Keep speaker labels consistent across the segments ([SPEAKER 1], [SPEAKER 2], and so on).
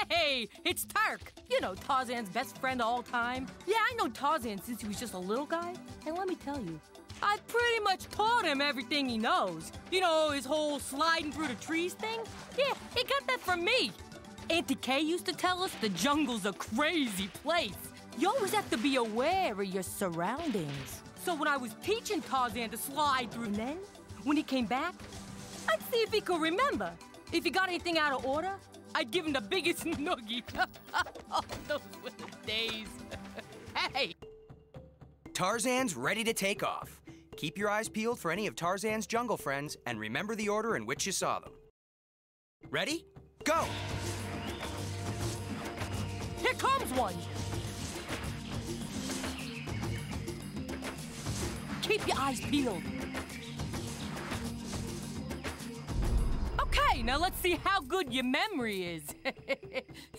[SPEAKER 1] Hey, it's Turk. You know, Tarzan's best friend of all time. Yeah, I know Tarzan since he was just a little guy. And let me tell you, I pretty much taught him everything he knows. You know, his whole sliding through the trees thing. Yeah, he got that from me. Auntie Kay used to tell us the jungle's a crazy place. You always have to be aware of your surroundings. So when I was teaching Tarzan to slide through, and then, when he came back, I'd see if he could remember. If he got anything out of order, I'd give him the biggest noogie. Oh, those were the days. Hey!
[SPEAKER 2] Tarzan's ready to take off. Keep your eyes peeled for any of Tarzan's jungle friends and remember the order in which you saw them. Ready? Go!
[SPEAKER 1] Here comes one! Keep your eyes peeled. Okay, now let's see how good your memory is.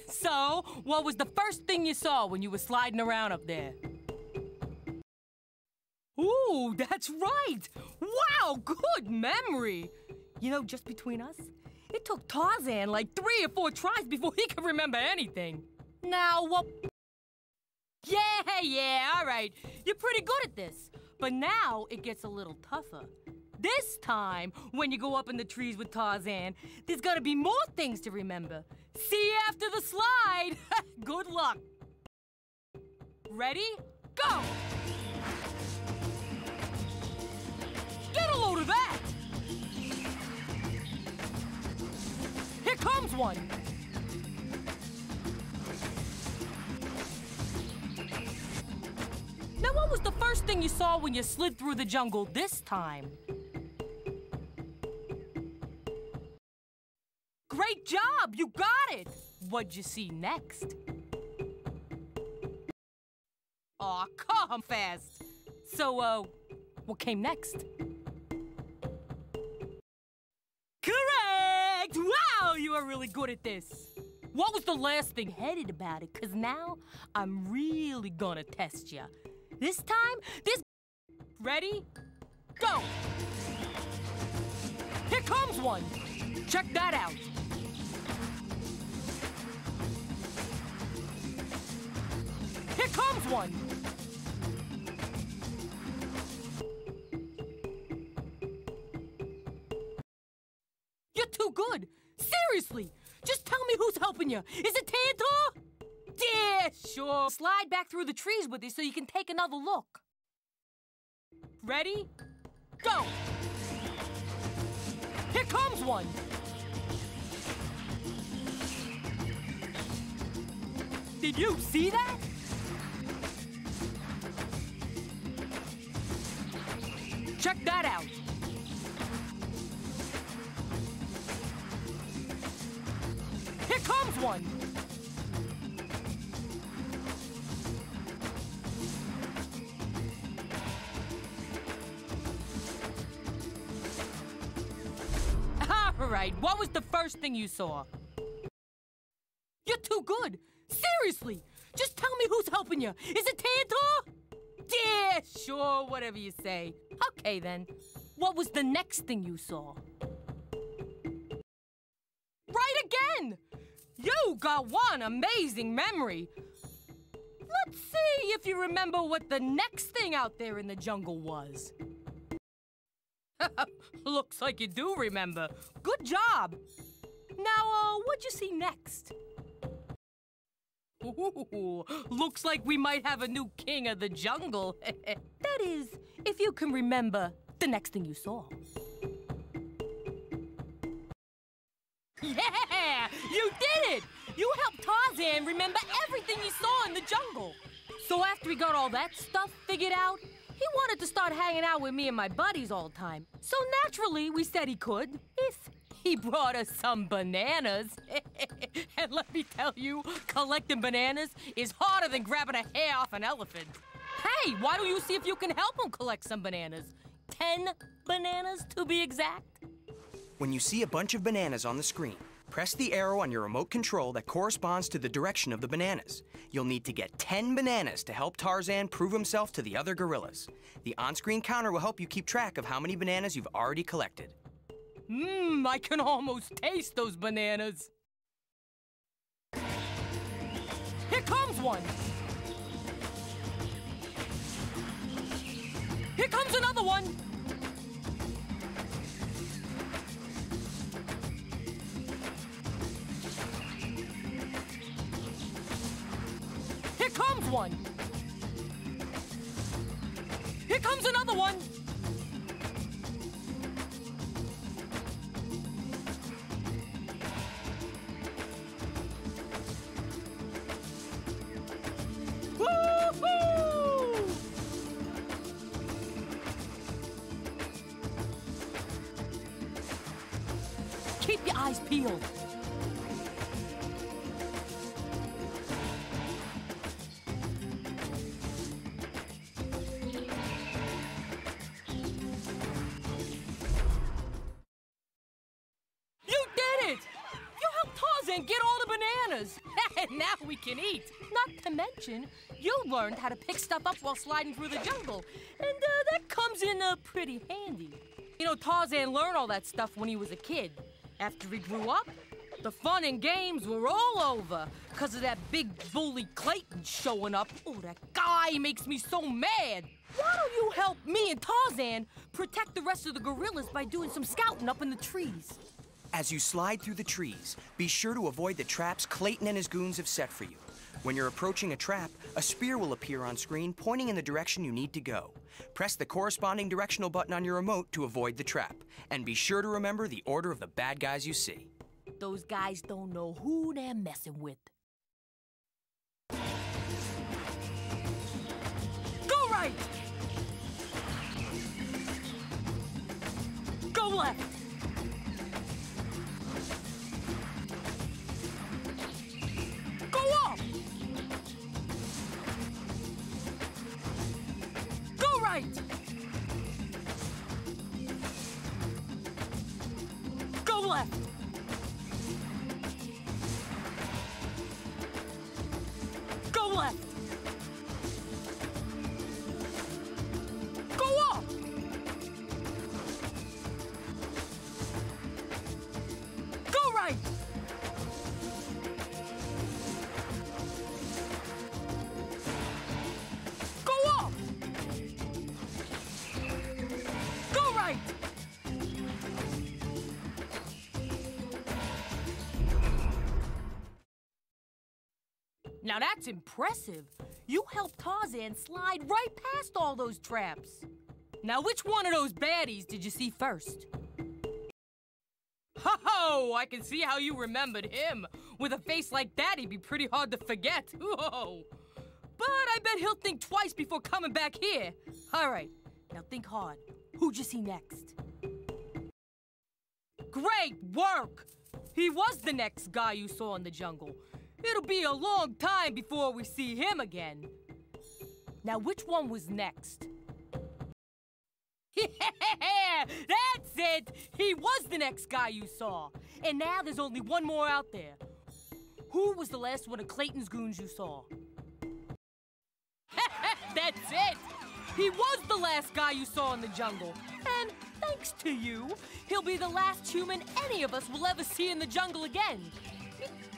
[SPEAKER 1] So, what was the first thing you saw when you were sliding around up there? Ooh, that's right! Wow, good memory! You know, just between us, it took Tarzan like 3 or 4 tries before he could remember anything. Now, what? Yeah, all right. You're pretty good at this. But now it gets a little tougher. This time, when you go up in the trees with Tarzan, there's gonna be more things to remember. See you after the slide. Good luck. Ready? Go! Get a load of that! Here comes one! Now, what was the first thing you saw when you slid through the jungle this time? Great job! You got it! What'd you see next? Aw, come fast! So, what came next? Correct! Wow, you are really good at this! What was the last thing headed about it? 'Cause now, I'm really gonna test ya. This time, Ready? Go! Here comes one! Check that out! Here comes one! You're too good! Seriously! Just tell me who's helping you! Is it Tantor? Yeah, sure. Slide back through the trees with you so you can take another look. Ready? Go! Here comes one! Did you see that? Check that out! Here comes one! All right, what was the first thing you saw? You're too good! Seriously! Just tell me who's helping you! Is it Tantor? Yeah, sure, whatever you say. Okay, then. What was the next thing you saw? Right again! You got one amazing memory. Let's see if you remember what the next thing out there in the jungle was. Looks like you do remember. Good job. Now, what'd you see next? Ooh, looks like we might have a new king of the jungle. That is, if you can remember the next thing you saw. Yeah! You did it! You helped Tarzan remember everything he saw in the jungle. So after he got all that stuff figured out, he wanted to start hanging out with me and my buddies all the time. So naturally, we said he could, if he brought us some bananas. And let me tell you, collecting bananas is harder than grabbing a hair off an elephant. Hey, why don't you see if you can help him collect some bananas? 10 bananas, to be exact.
[SPEAKER 2] When you see a bunch of bananas on the screen, press the arrow on your remote control that corresponds to the direction of the bananas. You'll need to get 10 bananas to help Tarzan prove himself to the other gorillas. The on-screen counter will help you keep track of how many bananas you've already collected.
[SPEAKER 1] I can almost taste those bananas. Here comes one! Here comes another one! Here comes one! Here comes another one! Woo-hoo! Keep your eyes peeled. And get all the bananas. And now we can eat. Not to mention, you learned how to pick stuff up while sliding through the jungle. And that comes in pretty handy. You know, Tarzan learned all that stuff when he was a kid. After he grew up, the fun and games were all over because of that big bully Clayton showing up. Oh, that guy makes me so mad. Why don't you help me and Tarzan protect the rest of the gorillas by doing some scouting up in the trees?
[SPEAKER 2] As you slide through the trees, be sure to avoid the traps Clayton and his goons have set for you. When you're approaching a trap, a spear will appear on screen pointing in the direction you need to go. Press the corresponding directional button on your remote to avoid the trap. And be sure to remember the order of the bad guys you see.
[SPEAKER 1] Those guys don't know who they're messing with. Go right! Go left! Go up! Go right! Go left! Go left! Go up! Go right! Go up! Go right! Now that's impressive. You helped Tarzan slide right past all those traps. Now which one of those baddies did you see first? Ho-ho! I can see how you remembered him. With a face like that, he'd be pretty hard to forget. Whoa! But I bet he'll think twice before coming back here. All right, now think hard. Who'd you see next? Great work! He was the next guy you saw in the jungle. It'll be a long time before we see him again. Now, which one was next? Yeah, that's it! He was the next guy you saw. And now there's only one more out there. Who was the last one of Clayton's goons you saw? That's it! He was the last guy you saw in the jungle. And thanks to you, he'll be the last human any of us will ever see in the jungle again.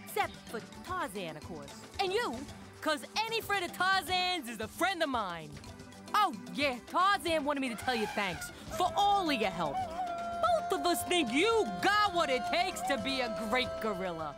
[SPEAKER 1] Except for Tarzan, of course. And you, because any friend of Tarzan's is a friend of mine. Oh, yeah, Tarzan wanted me to tell you thanks for all of your help. Both of us think you got what it takes to be a great gorilla.